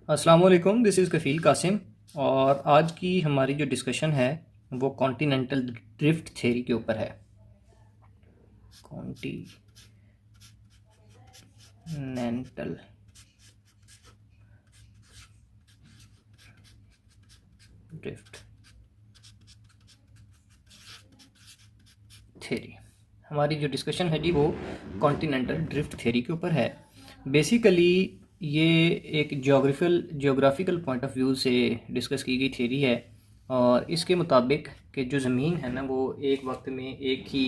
अस्सलाम वालेकुम, this is कफ़ील कासिम। और आज की हमारी जो डिस्कशन है वो कॉन्टिनेंटल ड्रिफ्ट थ्योरी के ऊपर है। कॉन्टिनेंटल ड्रिफ्ट थ्योरी, हमारी जो डिस्कशन है जी वो कॉन्टिनेंटल ड्रिफ्ट थ्योरी के ऊपर है। बेसिकली ये एक जियोग्राफिकल पॉइंट ऑफ व्यू से डिस्कस की गई थ्योरी है। और इसके मुताबिक कि जो ज़मीन है ना वो एक वक्त में एक ही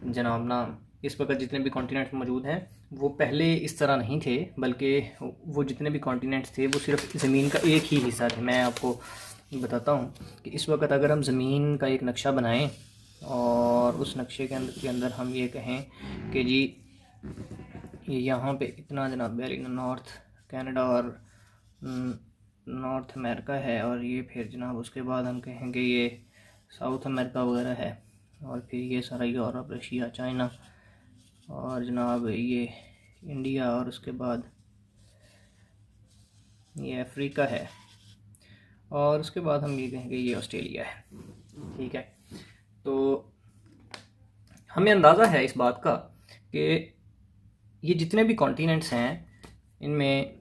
जनाब ना इस वक्त जितने भी कॉन्टिनेंट्स मौजूद हैं वो पहले इस तरह नहीं थे, बल्कि वो जितने भी कॉन्टिनेंट्स थे वो सिर्फ ज़मीन का एक ही हिस्सा थे। मैं आपको बताता हूँ कि इस वक्त अगर हम ज़मीन का एक नक्शा बनाएं और उस नक्शे के अंदर हम ये कहें कि जी ये यहाँ पे इतना जनाब नॉर्थ कनाडा और नॉर्थ अमेरिका है, और ये फिर जनाब उसके बाद हम कहेंगे ये साउथ अमेरिका वगैरह है, और फिर ये सारा यूरोप, रशिया, चाइना और जनाब ये इंडिया, और उसके बाद ये अफ्रीका है, और उसके बाद हम ये कहेंगे ये ऑस्ट्रेलिया है। ठीक है, तो हमें अंदाज़ा है इस बात का कि ये जितने भी कॉन्टिनेंट्स हैं इनमें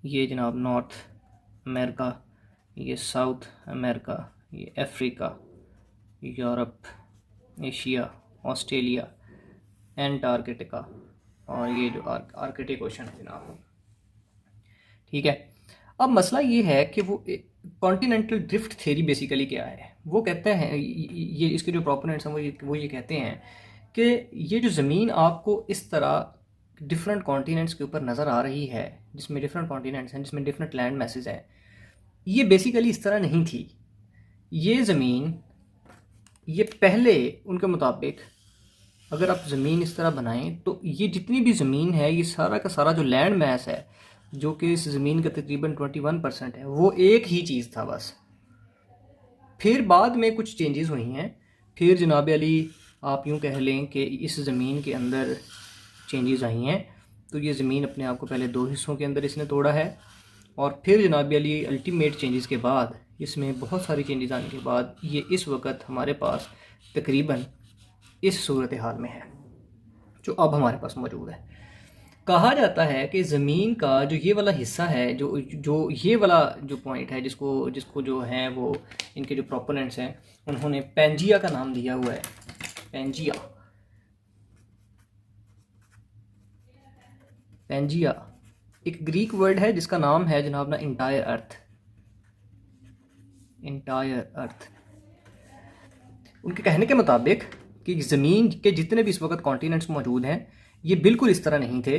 ये जनाब नॉर्थ अमेरिका, ये साउथ अमेरिका, ये Africa, Europe, Asia, Australia, Antarctica और ये जो आर्कटिक ओशन है जनाब। ठीक है, अब मसला ये है कि वो कॉन्टिनेंटल ड्रिफ्ट थ्योरी बेसिकली क्या है। वो कहते हैं, ये इसके जो प्रोपोनेंट्स हैं वो ये कहते हैं कि ये जो ज़मीन आपको इस तरह डिफरेंट कॉन्टिनेंट्स के ऊपर नज़र आ रही है, जिसमें डिफरेंट कॉन्टिनेंट्स हैं, जिसमें डिफरेंट लैंड मैसेज हैं, ये बेसिकली इस तरह नहीं थी। ये ज़मीन, ये पहले उनके मुताबिक अगर आप ज़मीन इस तरह बनाएं तो ये जितनी भी ज़मीन है, ये सारा का सारा जो लैंड मैस है, जो कि इस ज़मीन का तकरीबन 21% है, वो एक ही चीज़ था बस। फिर बाद में कुछ चेंजेस हुई हैं। फिर जनाब अली आप यूँ कह लें कि इस ज़मीन के अंदर चेंजेस आई हैं। तो ये ज़मीन अपने आप को पहले दो हिस्सों के अंदर इसने तोड़ा है, और फिर जनाब अली अल्टीमेट चेंजेस के बाद, इसमें बहुत सारी चेंजेस आने के बाद ये इस वक्त हमारे पास तकरीबन इस सूरत हाल में है जो अब हमारे पास मौजूद है। कहा जाता है कि ज़मीन का जो ये वाला हिस्सा है, जो जो ये वाला जो पॉइंट है, जिसको जिसको जो है वो इनके जो प्रोपोनेंट्स हैं उन्होंने पेंजिया का नाम दिया हुआ है। पेंजिया, पेंजिया एक ग्रीक वर्ड है जिसका नाम है जनाब ना इंटायर अर्थ। इंटायर अर्थ, उनके कहने के मुताबिक कि ज़मीन के जितने भी इस वक्त कॉन्टिनेंट्स मौजूद हैं ये बिल्कुल इस तरह नहीं थे।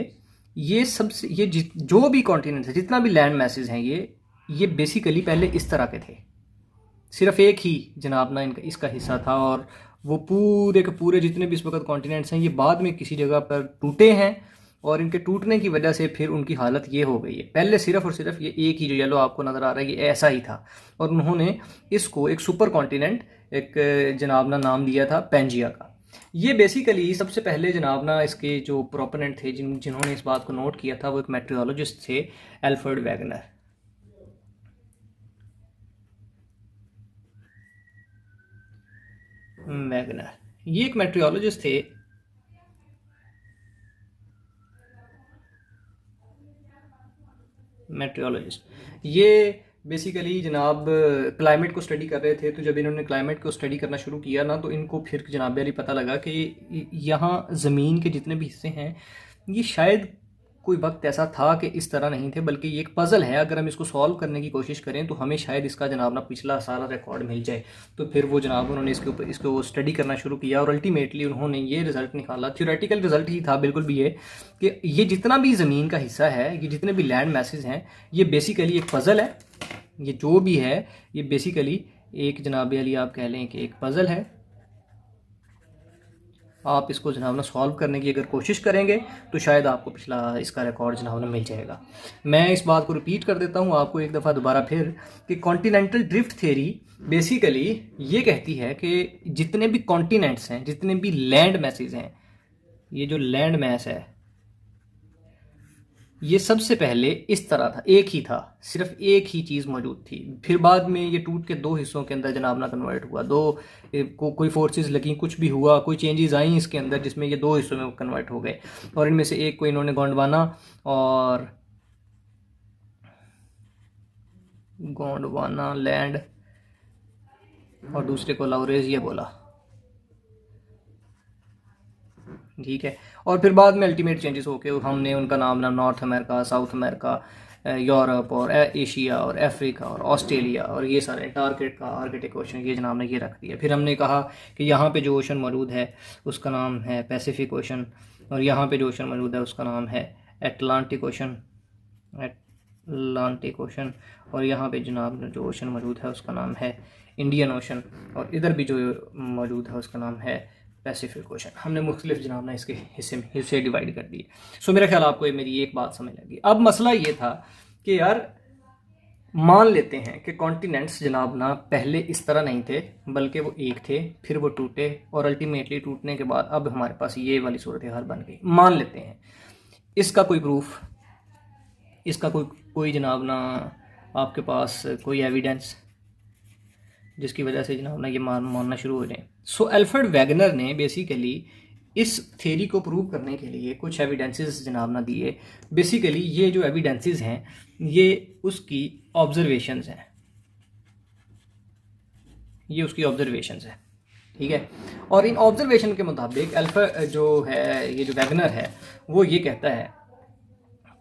ये सबसे ये जो भी कॉन्टिनेंट्स है, जितना भी लैंड मैसेज हैं, ये बेसिकली पहले इस तरह के थे। सिर्फ एक ही जनाब ना इनका इसका हिस्सा था, और वो पूरे के पूरे जितने भी इस वक्त कॉन्टिनेंट्स हैं ये बाद में किसी जगह पर टूटे हैं, और इनके टूटने की वजह से फिर उनकी हालत ये हो गई है। पहले सिर्फ और सिर्फ ये एक ही जो येलो आपको नज़र आ रहा है ये ऐसा ही था, और उन्होंने इसको एक सुपर कॉन्टिनेंट एक जनाब ना नाम दिया था पेंजिया का। ये बेसिकली सबसे पहले जनाब ना इसके जो प्रोपोनेंट थे जिन्होंने इस बात को नोट किया था वो एक मेट्रियोलॉजिस्ट थे, एल्फ्रेड वैगनर। वैगनर ये एक मेट्रियोलॉजिस्ट थे। मेट्रियोलॉजिस्ट ये बेसिकली जनाब क्लाइमेट को स्टडी कर रहे थे। तो जब इन्होंने क्लाइमेट को स्टडी करना शुरू किया ना, तो इनको फिर जनाब अली पता लगा कि यहाँ ज़मीन के जितने भी हिस्से हैं ये शायद कोई वक्त ऐसा था कि इस तरह नहीं थे, बल्कि ये एक पज़ल है। अगर हम इसको सॉल्व करने की कोशिश करें तो हमें शायद इसका जनाब ना पिछला सारा रिकॉर्ड मिल जाए। तो फिर वो जनाब उन्होंने इसके ऊपर इसको स्टडी करना शुरू किया, और अल्टीमेटली उन्होंने ये रिज़ल्ट निकाला। थ्योरेटिकल रिज़ल्ट ही था बिल्कुल भी, ये कि ये जितना भी ज़मीन का हिस्सा है, ये जितने भी लैंड मैसेज हैं, ये बेसिकली एक पज़ल है। ये जो भी है ये बेसिकली एक जनाब अली आप कह लें कि एक पज़ल है। आप इसको जनाब ना सॉल्व करने की अगर कोशिश करेंगे तो शायद आपको पिछला इसका रिकॉर्ड जनाब ना मिल जाएगा। मैं इस बात को रिपीट कर देता हूँ आपको एक दफ़ा दोबारा फिर, कि कॉन्टिनेंटल ड्रिफ्ट थ्योरी बेसिकली ये कहती है कि जितने भी कॉन्टिनेंट्स हैं, जितने भी लैंड मैसेज हैं, ये जो लैंड मैस है ये सबसे पहले इस तरह था, एक ही था, सिर्फ एक ही चीज़ मौजूद थी। फिर बाद में ये टूट के दो हिस्सों के अंदर जनाब ना कन्वर्ट हुआ, कोई फोर्सेस लगी, कुछ भी हुआ, कोई चेंजेस आई इसके अंदर, जिसमें ये दो हिस्सों में कन्वर्ट हो गए। और इनमें से एक को इन्होंने गोंडवाना लैंड और दूसरे को लाउरेजिया बोला, ठीक है। और फिर बाद में अल्टीमेट चेंजेस होके हमने उनका नाम north America, south America, Europe और एशिया और अफ्रीका और ऑस्ट्रेलिया और ये सारे आर्कटिक ओशन ये जनाब ने ये रख दिया। फिर हमने कहा कि यहाँ पे जो ओशन मौजूद है उसका नाम है पैसिफिक ओशन, और यहाँ पे जो ओशन मौजूद है उसका नाम है अटलांटिक ओशन, और यहाँ पे जनाब जो ओशन मौजूद है उसका नाम है इंडियन ओशन, और इधर भी जो मौजूद है उसका नाम है पैसिफिक ओशन। हमने मुख्तलिफ जनाब ना इसके हिस्से डिवाइड कर दिए। सो मेरा ख्याल आपको मेरी एक बात समझ लगी। अब मसला ये था कि यार मान लेते हैं कि कॉन्टिनेंट्स जनाब ना पहले इस तरह नहीं थे, बल्कि वो एक थे, फिर वो टूटे, और अल्टीमेटली टूटने के बाद अब हमारे पास ये वाली सूरत हाल बन गई। मान लेते हैं, इसका कोई प्रूफ, इसका कोई जनाब ना आपके पास कोई एविडेंस जिसकी वजह से जनाब ना ये मानना शुरू हो जाए। सो अल्फ्रेड वेगनर ने बेसिकली इस थ्योरी को प्रूव करने के लिए कुछ एविडेंसेस जनाब ना दिए। बेसिकली ये जो एविडेंसेस हैं ये उसकी ऑब्जर्वेशंस हैं, ये उसकी ऑब्जर्वेशंस है, ठीक है। और इन ऑब्जर्वेशन के मुताबिक अल्फ्रेड जो है, ये जो वेगनर है, वो ये कहता है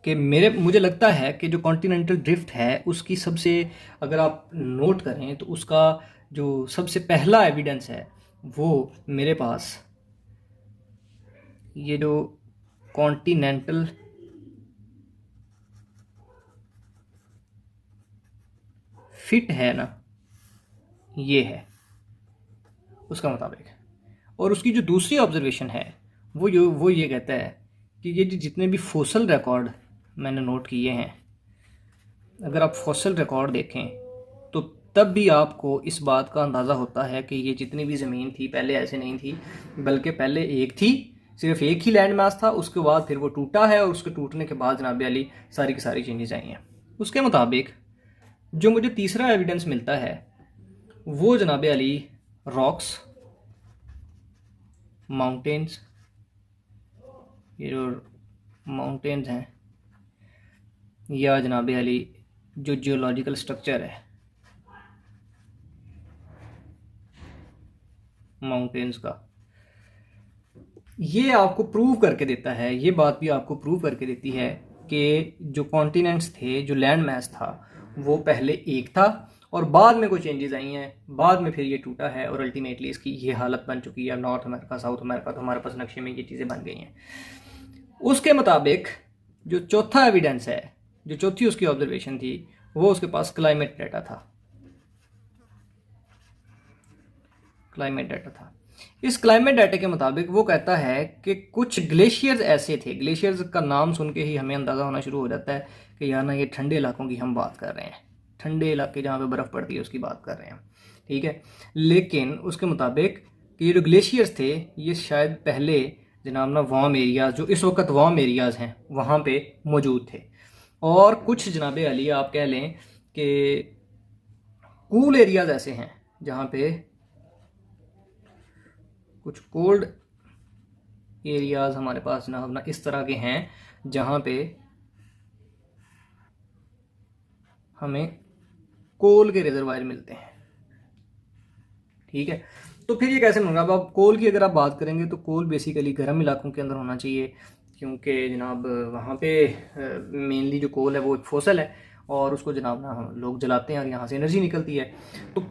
कि मुझे लगता है कि जो कॉन्टिनेंटल ड्रिफ्ट है उसकी सबसे, अगर आप नोट करें तो उसका जो सबसे पहला एविडेंस है वो मेरे पास ये जो कॉन्टिनेंटल फिट है ना, ये है उसका मुताबिक। और उसकी जो दूसरी ऑब्जर्वेशन है वो ये कहता है कि ये जितने भी फोसल रिकॉर्ड मैंने नोट किए हैं, अगर आप फॉसिल रिकॉर्ड देखें तो तब भी आपको इस बात का अंदाज़ा होता है कि ये जितनी भी ज़मीन थी पहले ऐसे नहीं थी, बल्कि पहले एक थी, सिर्फ एक ही लैंड मास था, उसके बाद फिर वो टूटा है, और उसके टूटने के बाद जनाब अली सारी की सारी चेंजेस आई हैं। उसके मुताबिक जो मुझे तीसरा एविडेंस मिलता है वो जनाब अली रॉक्स, माउंटेन्स, ये जो माउंटेन्स हैं, या जनाब अली जो जियोलॉजिकल स्ट्रक्चर है माउंटेन्स का, ये आपको प्रूव करके देता है, ये बात भी आपको प्रूव करके देती है कि जो कॉन्टिनेंट्स थे, जो लैंड मैस था, वो पहले एक था और बाद में कोई चेंजेस आई हैं, बाद में फिर ये टूटा है और अल्टीमेटली इसकी ये हालत बन चुकी है। नॉर्थ अमेरिका, साउथ अमेरिका, तो हमारे पास नक्शे में ये चीज़ें बन गई हैं। उसके मुताबिक जो चौथा एविडेंस है, जो चौथी उसकी ऑब्जर्वेशन थी, वो उसके पास क्लाइमेट डाटा था। इस क्लाइमेट डाटा के मुताबिक वो कहता है कि कुछ ग्लेशियर्स ऐसे थे, ग्लेशियर्स का नाम सुन के ही हमें अंदाज़ा होना शुरू हो जाता है कि यार ना ये ठंडे इलाकों की हम बात कर रहे हैं, ठंडे इलाके जहाँ पे बर्फ़ पड़ती है उसकी बात कर रहे हैं, ठीक है। लेकिन उसके मुताबिक कि ये जो ग्लेशियर्स थे ये शायद पहले जनाब ना वार्म एरियाज़, जो इस वक्त वार्म एरियाज़ हैं, वहाँ पे मौजूद थे। और कुछ जनाब अली आप कह लें कि कूल एरियाज़ ऐसे हैं जहाँ पे, कुछ कोल्ड एरियाज़ हमारे पास जनाब ना इस तरह के हैं जहाँ पे हमें कोल के रिजर्वायर मिलते हैं, ठीक है। तो फिर ये कैसे होगा? अब आप कोल की अगर आप बात करेंगे तो कोल बेसिकली गर्म इलाकों के अंदर होना चाहिए, क्योंकि जनाब वहाँ पे मेनली जो कोल है वो एक फोसल है और उसको जनाब ना हम लोग जलाते हैं और यहाँ से एनर्जी निकलती है। तो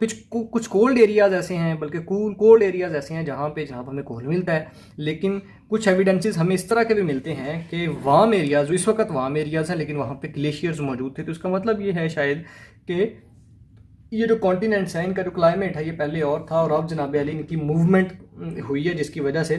कुछ कोल्ड एरियाज़ ऐसे हैं, बल्कि कोल्ड एरियाज़ ऐसे हैं जहाँ पे जनाब हमें कोल मिलता है। लेकिन कुछ एविडेंसेस हमें इस तरह के भी मिलते हैं कि वार्म एरियाज़, जो इस वक्त वार्म एरियाज़ हैं, लेकिन वहाँ पे ग्लेशियर्स मौजूद थे। तो इसका मतलब ये है शायद कि ये जो कॉन्टिनेंट्स हैं, इनका जो क्लाइमेट है ये पहले और था, और अब जनाब अली इनकी मूवमेंट हुई है जिसकी वजह से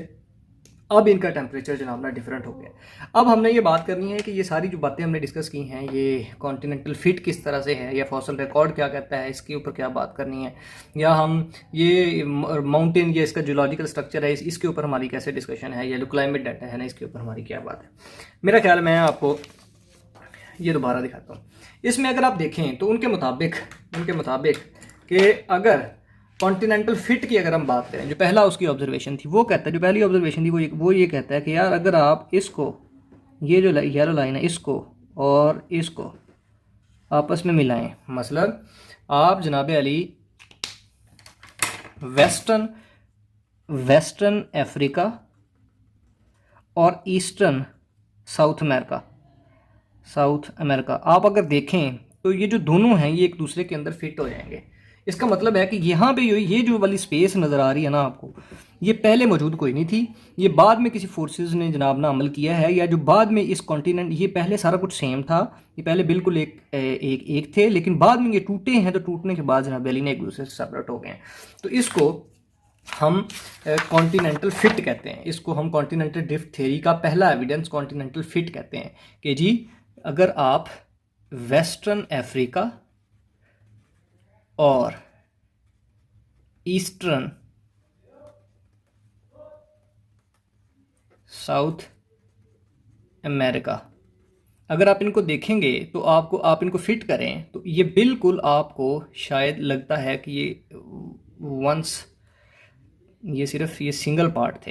अब इनका टेम्परेचर जनाब ना डिफरेंट हो गया। अब हमने ये बात करनी है कि ये सारी जो बातें हमने डिस्कस की हैं, ये कॉन्टिनेंटल फिट किस तरह से है, या फॉसल रिकॉर्ड क्या कहता है, इसके ऊपर क्या बात करनी है, या हम ये माउंटेन, ये इसका जियोलॉजिकल स्ट्रक्चर है, इसके ऊपर हमारी कैसे डिस्कशन है, या जो क्लाइमेट डाटा है ना, इसके ऊपर हमारी क्या बात है। मेरा ख्याल मैं आपको ये दोबारा दिखाता हूँ। इसमें अगर आप देखें तो उनके मुताबिक कि अगर कॉन्टिनेंटल फिट की अगर हम बात करें, जो पहला उसकी ऑब्जर्वेशन थी वो कहता है, जो पहली ऑब्जर्वेशन थी वो ये कहता है कि यार अगर आप इसको, ये जो येलो लाइन है, इसको और इसको आपस में मिलाएं, मतलब आप जनाब अली वेस्टर्न अफ्रीका और ईस्टर्न साउथ अमेरिका आप अगर देखें तो ये जो दोनों हैं ये एक दूसरे के अंदर फिट हो जाएंगे। इसका मतलब है कि यहाँ पे ये जो वाली स्पेस नज़र आ रही है ना आपको, ये पहले मौजूद कोई नहीं थी, ये बाद में किसी फोर्सेस ने जनाब ना अमल किया है, या जो बाद में इस कॉन्टिनेंट, ये पहले सारा कुछ सेम था, ये पहले बिल्कुल एक थे, लेकिन बाद में ये टूटे हैं, तो टूटने के बाद जनाब अली ने एक दूसरे से सेपरेट हो गए हैं। तो इसको हम कॉन्टिनेंटल फिट कहते हैं, इसको हम कॉन्टिनेंटल ड्रिफ्ट थ्योरी का पहला एविडेंस कॉन्टिनेंटल फिट कहते हैं कि जी अगर आप वेस्टर्न अफ्रीका और ईस्टर्न साउथ अमेरिका अगर आप इनको देखेंगे तो आप इनको फिट करें तो ये बिल्कुल आपको शायद लगता है कि ये सिर्फ ये सिंगल पार्ट थे,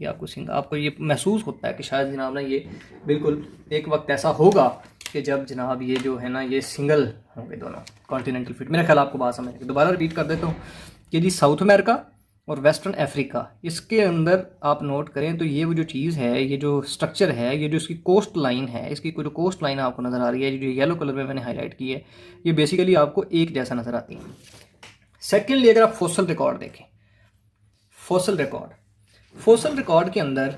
ये आपको ये महसूस होता है कि शायद जनाब ना ये बिल्कुल एक वक्त ऐसा होगा कि जब जनाब ये जो है ना ये सिंगल होंगे दोनों कॉन्टिनेंटल फिट। मेरा ख्याल आपको बात समझ आएगी। दोबारा रिपीट कर देता हूँ कि जी साउथ अमेरिका और वेस्टर्न अफ्रीका, इसके अंदर आप नोट करें तो ये वो जो चीज़ है, ये जो स्ट्रक्चर है, ये जो इसकी कोस्ट लाइन है, इसकी जो कोस्ट लाइन आपको नज़र आ रही है, जो येलो कलर में मैंने हाईलाइट की है, ये बेसिकली आपको एक जैसा नज़र आती है। सेकेंडली अगर आप फोसल रिकॉर्ड देखें, फोसल रिकॉर्ड के अंदर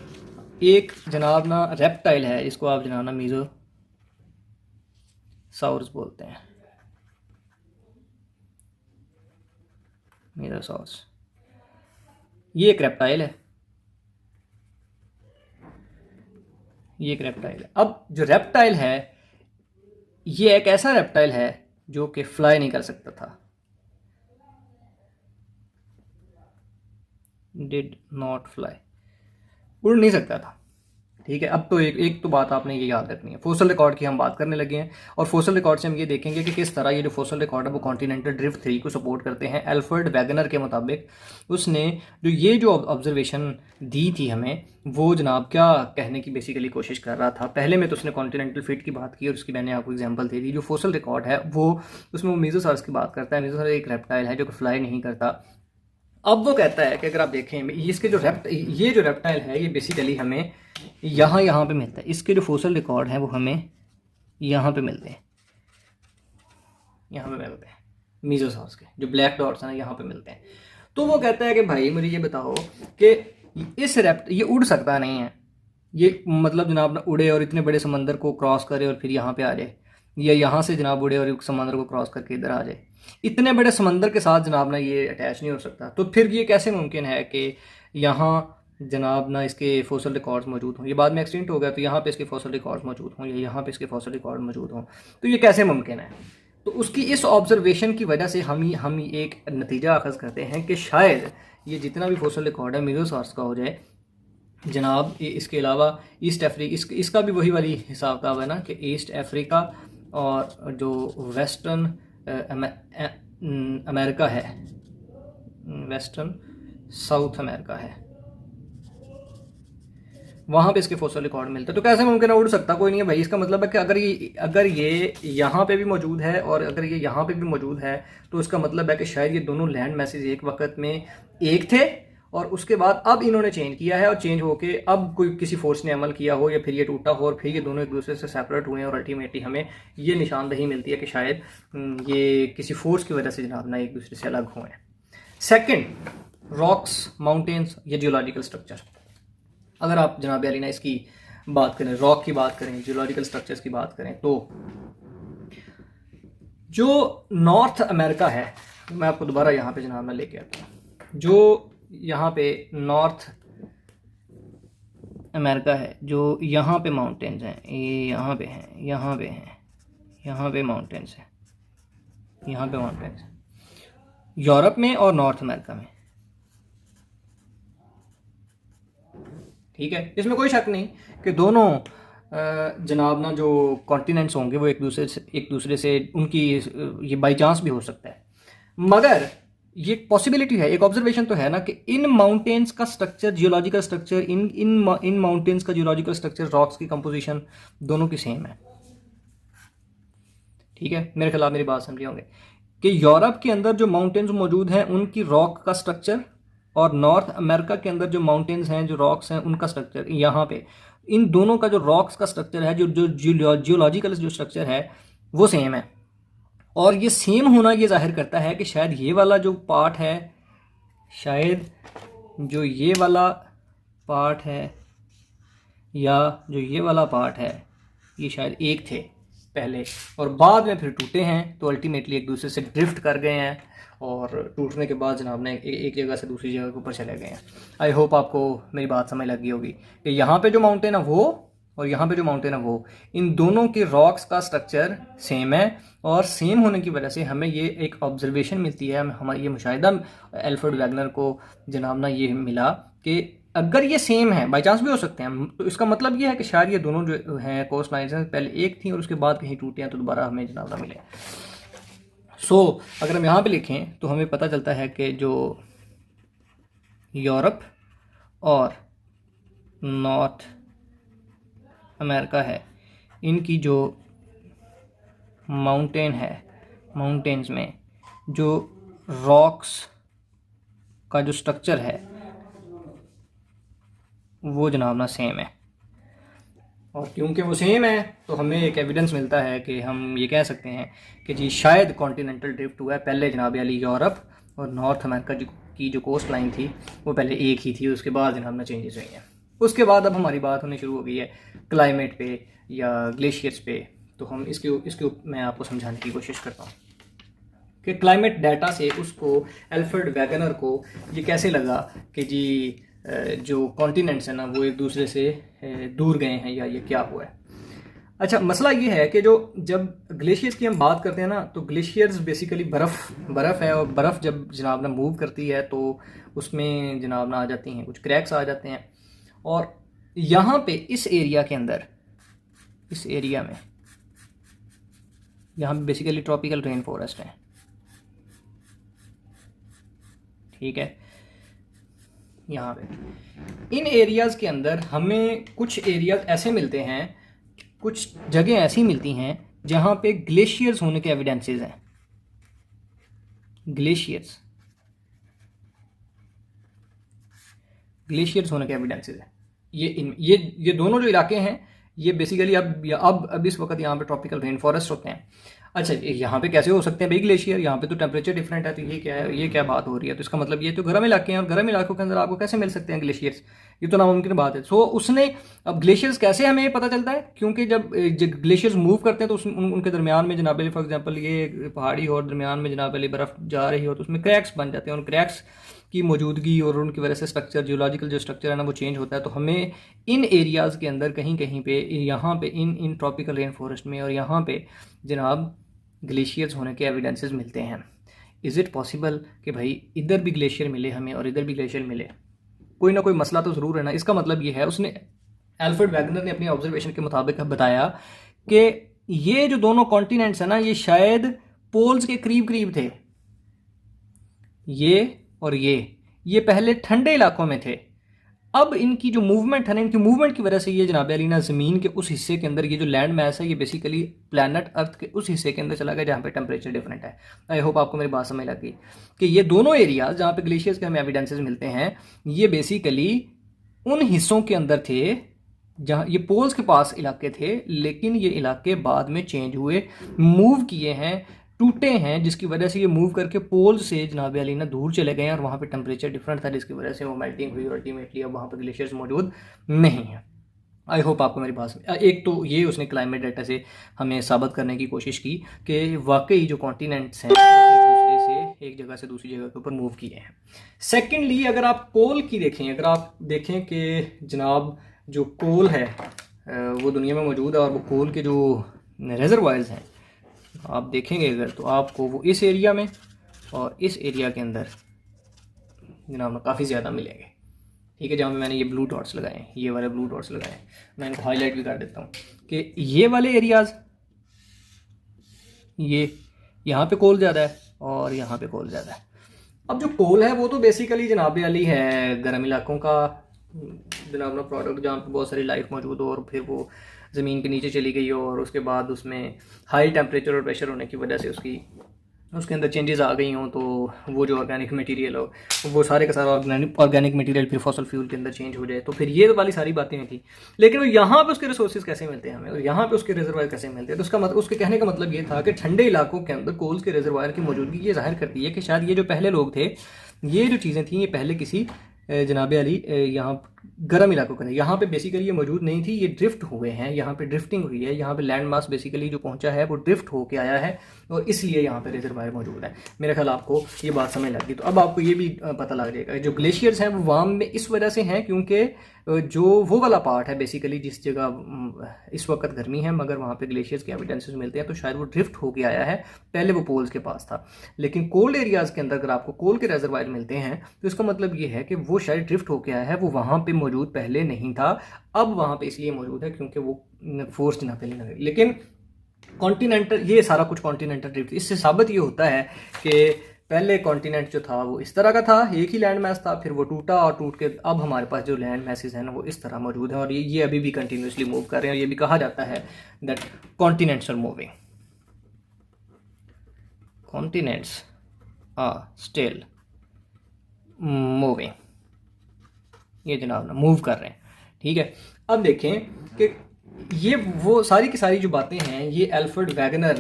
एक जनाब ना रेप्टाइल है, इसको आप जनाब ना मीज़ोसाउरस बोलते हैं, मीज़ोसाउरस, ये एक रेप्टाइल है, ये एक रेप्टाइल है। अब जो रेप्टाइल है ये एक ऐसा रेप्टाइल है जो कि फ्लाई नहीं कर सकता था, डिड नॉट फ्लाई, उड़ नहीं सकता था। ठीक है, अब तो एक तो बात आपने ये याद रखनी है, फोसल रिकॉर्ड की हम बात करने लगे हैं, और फोसल रिकॉर्ड से हम ये देखेंगे कि किस तरह ये जो फोसल रिकॉर्ड है वो कॉन्टिनेंटल ड्रिफ्ट थ्योरी को सपोर्ट करते हैं। एल्फ्रेड वैगनर के मुताबिक उसने जो ऑब्जर्वेशन दी थी हमें, वो जनाब क्या कहने की बेसिकली कोशिश कर रहा था। पहले में तो उसने कॉन्टिनेंटल फिट की बात की और उसकी मैंने आपको एग्जाम्पल दे दी। जो फोसल रिकॉर्ड है वो उसमें वो मीज़ोसाउरस की बात करता है। मीज़ोसाउरस एक रेप्टाइल है जो कि फ्लाई नहीं करता। अब वो कहता है कि अगर आप देखें इसके ये जो रेप्टाइल है ये बेसिकली हमें यहाँ पे मिलता है, इसके जो फोसल रिकॉर्ड है वो हमें यहाँ पे मिलते हैं, मीज़ोसाउरस के जो ब्लैक डॉट्स हैं यहाँ पे मिलते हैं। तो वो कहता है कि भाई मुझे ये बताओ कि ये उड़ सकता नहीं है, ये मतलब जनाब ना उड़े और इतने बड़े समंदर को क्रॉस करे और फिर यहाँ पे आ जाए, या यहाँ से जनाब उड़े और समंदर को क्रॉस करके इधर आ जाए, इतने बड़े समंदर के साथ जनाब ना ये अटैच नहीं हो सकता। तो फिर ये कैसे मुमकिन है कि यहाँ जनाब ना इसके फोसल रिकॉर्ड्स मौजूद हों, ये बाद में एक्सटिंक्ट हो गया तो यहाँ पे इसके फोसल रिकॉर्ड्स मौजूद हों, या यहाँ पे इसके फोसल रिकॉर्ड मौजूद हों, तो ये कैसे मुमकिन है। तो उसकी इस ऑब्जर्वेशन की वजह से हम एक नतीजा अखज़ करते हैं कि शायद ये जितना भी फोसल रिकॉर्ड है मीज़ोसाउरस का हो जाए जनाब। इसके अलावा ईस्ट अफ्रीका, इसका भी वही वाली हिसाब किताब है ना कि ईस्ट अफ्रीका और जो वेस्टर्न अमेरिका है, वेस्टर्न साउथ अमेरिका है, वहाँ पे इसके फोसल रिकॉर्ड मिलते हैं। तो कैसे मुमकिन है, उड़ सकता कोई नहीं है भाई। इसका मतलब है कि अगर ये यहाँ पे भी मौजूद है और अगर ये यहाँ पे भी मौजूद है तो इसका मतलब है कि शायद ये दोनों लैंड मैसेज एक वक्त में एक थे और उसके बाद अब इन्होंने चेंज किया है, और चेंज होके अब कोई किसी फोर्स ने अमल किया हो या फिर ये टूटा हो और फिर ये दोनों एक दूसरे से सेपरेट हुए हैं, और अल्टीमेटली हमें ये निशानदही मिलती है कि शायद ये किसी फोर्स की वजह से जनाब ना एक दूसरे से अलग हुए हैं। सेकेंड, रॉक्स, माउंटेन्स, ये जियोलॉजिकल स्ट्रक्चर। अगर आप जनाब अली ना इसकी बात करें, रॉक की बात करें, जियोलॉजिकल स्ट्रक्चर्स की बात करें, तो जो नॉर्थ अमेरिका है, मैं आपको दोबारा यहाँ पे जनाब ना लेके आता हूँ, जो यहाँ पे नॉर्थ अमेरिका है, जो यहाँ पे माउंटेन्स हैं, ये यहाँ पे हैं, यहाँ पे माउंटेन्स हैं, यहाँ पे माउंटेन्स हैं, यूरोप में और नॉर्थ अमेरिका में। ठीक है, इसमें कोई शक नहीं कि दोनों जनाब ना जो कॉन्टिनेंट्स होंगे वो एक दूसरे से उनकी ये बाई चांस भी हो सकता है, मगर ये पॉसिबिलिटी है, एक ऑब्जर्वेशन तो है ना कि इन माउंटेन्स का structure, geological structure, in mountains का जियोलॉजिकल स्ट्रक्चर, रॉक्स की कंपोजिशन दोनों की सेम है। ठीक है, मेरे ख्याल आप मेरी बात समझे होंगे कि यूरोप के अंदर जो माउंटेन्स मौजूद हैं उनकी रॉक का स्ट्रक्चर और नॉर्थ अमेरिका के अंदर जो माउंटेन्स हैं, जो रॉक्स हैं, उनका स्ट्रक्चर, यहाँ पे इन दोनों का जो रॉक्स का स्ट्रक्चर है, जो जो जियोलॉजिकल जो स्ट्रक्चर है वो सेम है। और ये सेम होना ये जाहिर करता है कि शायद ये वाला जो पार्ट है, शायद जो ये वाला पार्ट है या जो ये वाला पार्ट है, ये शायद एक थे पहले और बाद में फिर टूटे हैं, तो अल्टीमेटली एक दूसरे से ड्रिफ्ट कर गए हैं और टूटने के बाद जनाब ने एक जगह से दूसरी जगह के ऊपर चले गए हैं। आई होप आपको मेरी बात समझ लगी होगी कि यहाँ पे जो माउंटेन है वो और यहाँ पे जो माउंटेन है वो, इन दोनों के रॉक्स का स्ट्रक्चर सेम है और सेम होने की वजह से हमें ये एक ऑब्जर्वेशन मिलती है, हमारा ये मुशाहिदा एल्फ्रेड वैगनर को जनाब ना ये मिला कि अगर ये सेम है, बाई चांस भी हो सकते हैं, तो इसका मतलब ये है कि शायद ये दोनों जो हैं कोस्ट लाइन्स हैं पहले एक थी और उसके बाद कहीं टूटे हैं तो दोबारा हमें जनाब ना मिले। सो अगर हम यहाँ पे लिखें तो हमें पता चलता है कि जो यूरोप और नॉर्थ अमेरिका है, इनकी जो माउंटेन है, माउंटेन्स में जो रॉक्स का जो स्ट्रक्चर है वो जनाब ना सेम है। और क्योंकि वो सेम है तो हमें एक एविडेंस मिलता है कि हम ये कह सकते हैं कि जी शायद कॉन्टिनेंटल ड्रिफ्ट हुआ है। पहले जनाब अली यूरोप और नॉर्थ अमेरिका की जो कोस्ट लाइन थी वो पहले एक ही थी, उसके बाद जनाब ना चेंजेस हुई हैं। उसके बाद अब हमारी बात होनी शुरू हो गई है क्लाइमेट पे या ग्लेशियर्स पे। तो हम इसके मैं आपको समझाने की कोशिश करता हूँ कि क्लाइमेट डाटा से उसको एल्फ्रेड वैगनर को ये कैसे लगा कि जी जो कॉन्टिनेंट्स हैं ना वो एक दूसरे से दूर गए हैं या ये क्या हुआ है। अच्छा, मसला ये है कि जब ग्लेशियर्स की हम बात करते हैं ना तो ग्लेशियर्स बेसिकली बर्फ़ है और बर्फ़ जब जनाब ना मूव करती है तो उसमें जनाब ना आ जाती हैं कुछ क्रैक्स आ जाते हैं। और यहाँ पे इस एरिया के अंदर, इस एरिया में यहाँ पे बेसिकली ट्रॉपिकल रेन फॉरेस्ट है। ठीक है, यहाँ पे इन एरियाज़ के अंदर हमें कुछ एरियाज ऐसे मिलते हैं, कुछ जगह ऐसी मिलती हैं जहाँ पे ग्लेशियर्स होने के एविडेंसेस हैं। ग्लेशियर्स होने के एविडेंसेस हैं। ये दोनों जो इलाके हैं ये बेसिकली अब इस वक्त यहाँ पे ट्रॉपिकल रेन फॉरेस्ट होते हैं। अच्छा, यहाँ पे कैसे हो सकते हैं भाई ग्लेशियर? यहाँ पे तो टेम्परेचर डिफरेंट है, तो ये क्या है, ये क्या बात हो रही है? तो इसका मतलब ये तो गर्म इलाके हैं और गर्म इलाकों के अंदर आपको कैसे मिल सकते हैं ग्लेशियर्स? ये तो नामुमकिन बात है। सो उसने अब ग्लेशियर्स कैसे हमें पता चलता है, क्योंकि जब ग्लेशियर्स मूव करते हैं तो उनके दरमियान में जनाब फॉर एग्जाम्पल ये पहाड़ी और दरमियान में जनाब बर्फ़ जा रही हो तो उसमें क्रैक्स बन जाते हैं और क्रैक्स की मौजूदगी और उनकी वजह से स्ट्रक्चर, जियोलॉजिकल जो स्ट्रक्चर है ना वो चेंज होता है। तो हमें इन एरियाज़ के अंदर कहीं कहीं पे, यहाँ पे इन ट्रॉपिकल रेन फॉरेस्ट में और यहाँ पे जनाब ग्लेशियर्स होने के एविडेंसेस मिलते हैं। इज़ इट पॉसिबल कि भाई इधर भी ग्लेशियर मिले हमें और इधर भी ग्लेशियर मिले? कोई ना कोई मसला तो ज़रूर है ना। इसका मतलब ये है, उसने एल्फ्रेड वैगनर ने अपनी ऑब्जर्वेशन के मुताबिक बताया कि ये जो दोनों कॉन्टिनेंट्स हैं ना ये शायद पोल्स के करीब करीब थे। ये और ये पहले ठंडे इलाकों में थे। अब इनकी जो मूवमेंट है ना, इनकी मूवमेंट की वजह से ये जनाब अली ना ज़मीन के उस हिस्से के अंदर, ये जो लैंड मैस है ये बेसिकली प्लैनेट अर्थ के उस हिस्से के अंदर चला गया जहाँ पे टेम्परेचर डिफरेंट है। आई होप आपको मेरी बात समझ लगी कि ये दोनों एरियाज जहाँ पे ग्लेशियर्स के हमें एविडेंसेस मिलते हैं ये बेसिकली उन हिस्सों के अंदर थे जहाँ ये पोल्स के पास इलाके थे, लेकिन ये इलाके बाद में चेंज हुए, मूव किए हैं, टूटे हैं, जिसकी वजह से ये मूव करके पोल से जनाब अली ना दूर चले गए और वहाँ पे टेम्परेचर डिफरेंट था जिसकी वजह से वो मेल्टिंग हुई और अल्टीमेटली अब वहाँ पे ग्लेशियर्स मौजूद नहीं है। आई होप आपको मेरी बात समझ। एक तो ये उसने क्लाइमेट डाटा से हमें साबित करने की कोशिश की कि वाकई जो कॉन्टिनेंट्स हैं एक दूसरे से, एक जगह से दूसरी जगह के ऊपर मूव किए हैं। सेकेंडली, अगर आप कोल की देखें, अगर आप देखें कि जनाब जो कोल है वो दुनिया में मौजूद है और वो कोल के जो रिजर्वायर्स हैं आप देखेंगे अगर तो आपको वो इस एरिया में और इस एरिया के अंदर जनाब काफ़ी ज़्यादा मिलेंगे। ठीक है, जहाँ पे मैंने ये ब्लू डॉट्स लगाए हैं, ये वाले ब्लू डॉट्स लगाए हैं, मैं इनको हाईलाइट भी कर देता हूँ कि ये वाले एरियाज़, ये यहाँ पे कोल ज़्यादा है और यहाँ पे कोल ज़्यादा है। अब जो कोल है वो तो बेसिकली जनाब अली है गर्म इलाकों का जनाब ना प्रोडक्ट, जहाँ पे बहुत सारी लाइफ मौजूद हो और फिर वो ज़मीन के नीचे चली गई हो और उसके बाद उसमें हाई टेम्परेचर और प्रेशर होने की वजह से उसके अंदर चेंजेस आ गई हों, तो वो जो ऑर्गेनिक मटेरियल हो वो सारे का सारा ऑर्गेनिक मटेरियल फिर फॉसल फ्यूल के अंदर चेंज हो जाए, तो फिर ये तो वाली सारी बातें थी। लेकिन वो यहाँ पे उसके रिसोर्सेज कैसे मिलते हैं हमें और यहाँ पे उसके रिजर्वायर कैसे मिलते हैं, तो उसका मतलब, उसके कहने का मतलब ये था कि ठंडे इलाकों के अंदर कोल्स के रिजर्वायर की मौजूदगी ये जाहिर करती है कि शायद ये जो पहले लोग थे, ये जो चीज़ें थी, ये पहले किसी जनाब अली यहाँ गर्म इलाकों के अंदर, यहाँ पे बेसिकली ये मौजूद नहीं थी, ये ड्रिफ्ट हुए हैं, यहाँ पे ड्रिफ्टिंग हुई है, यहाँ पे लैंड मास बेसिकली जो पहुँचा है वो ड्रिफ्ट होके आया है और इसलिए यहाँ पे रिजर्वायर मौजूद है। मेरे ख्याल आपको ये बात समझ लग गई। तो अब आपको ये भी पता लग जाएगा जो ग्लेशियर्स हैं वो वार्म में इस वजह से हैं क्योंकि जो वो वाला पार्ट है बेसिकली जिस जगह इस वक्त गर्मी है मगर वहाँ पे ग्लेशियर्स के एविडेंसेस मिलते हैं, तो शायद वो ड्रिफ्ट होके आया है, पहले वो पोल्स के पास था। लेकिन कोल्ड एरियाज़ के अंदर अगर आपको कोल के रिजर्वायर मिलते हैं तो इसका मतलब ये है कि वो शायद ड्रिफ्ट होके आया है, वो वहाँ पे मौजूद पहले नहीं था, अब वहाँ पे इसलिए मौजूद है क्योंकि वो फोर्स्ड ना पहले ना। लेकिन कॉन्टिनेंटल, ये सारा कुछ कॉन्टिनेंटल ड्रिफ्ट, इससे साबित ये होता है कि पहले कॉन्टिनेंट जो था वो इस तरह का था, एक ही लैंड मैस था, फिर वो टूटा और टूट के अब हमारे पास जो लैंड मैसेज हैं ना वो इस तरह मौजूद हैं और ये अभी भी कंटिन्यूसली मूव कर रहे हैं और ये भी कहा जाता है that continents are moving, continents are still moving, ये जनाब ना मूव कर रहे हैं। ठीक है, अब देखें कि ये वो सारी की सारी जो बातें हैं ये एल्फ्रेड वैगनर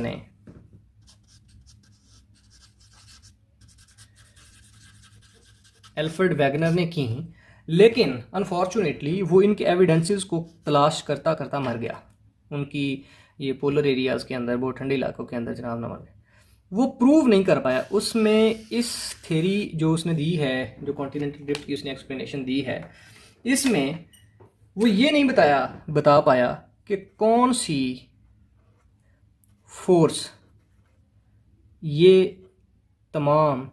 ने की, लेकिन अनफॉर्चुनेटली वो इनके एविडेंसेस को तलाश करता करता मर गया। उनकी ये पोलर एरियाज़ के अंदर, बहुत ठंडे इलाकों के अंदर जनाब ना मर गया, वो प्रूव नहीं कर पाया। उसमें इस थ्योरी जो उसने दी है, जो कॉन्टिनेंटल ड्रिफ्ट की उसने एक्सप्लेनेशन दी है, इसमें वो ये नहीं बता पाया कि कौन सी फोर्स ये तमाम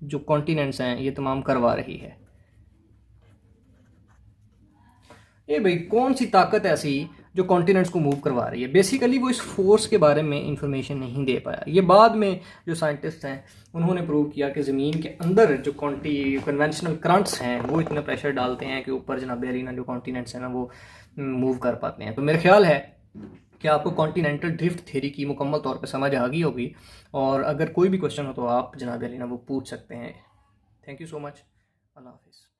जो कॉन्टिनेंट्स हैं ये तमाम करवा रही है। ये भाई कौन सी ताकत ऐसी जो कॉन्टिनेंट्स को मूव करवा रही है, बेसिकली वो इस फोर्स के बारे में इंफॉर्मेशन नहीं दे पाया। ये बाद में जो साइंटिस्ट हैं उन्होंने प्रूव किया कि ज़मीन के अंदर जो कन्वेंशनल करंट्स हैं वो इतना प्रेशर डालते हैं कि ऊपर जनाब अरीना जो कॉन्टिनेंट्स हैं ना वो मूव कर पाते हैं। तो मेरा ख्याल है कि आपको कॉन्टिनेंटल ड्रिफ्ट थ्योरी की मुकम्मल तौर पर समझ आ गई होगी और अगर कोई भी क्वेश्चन हो तो आप जनाब अलीना वो पूछ सकते हैं। Thank you so much. अल्लाह हाफिज़।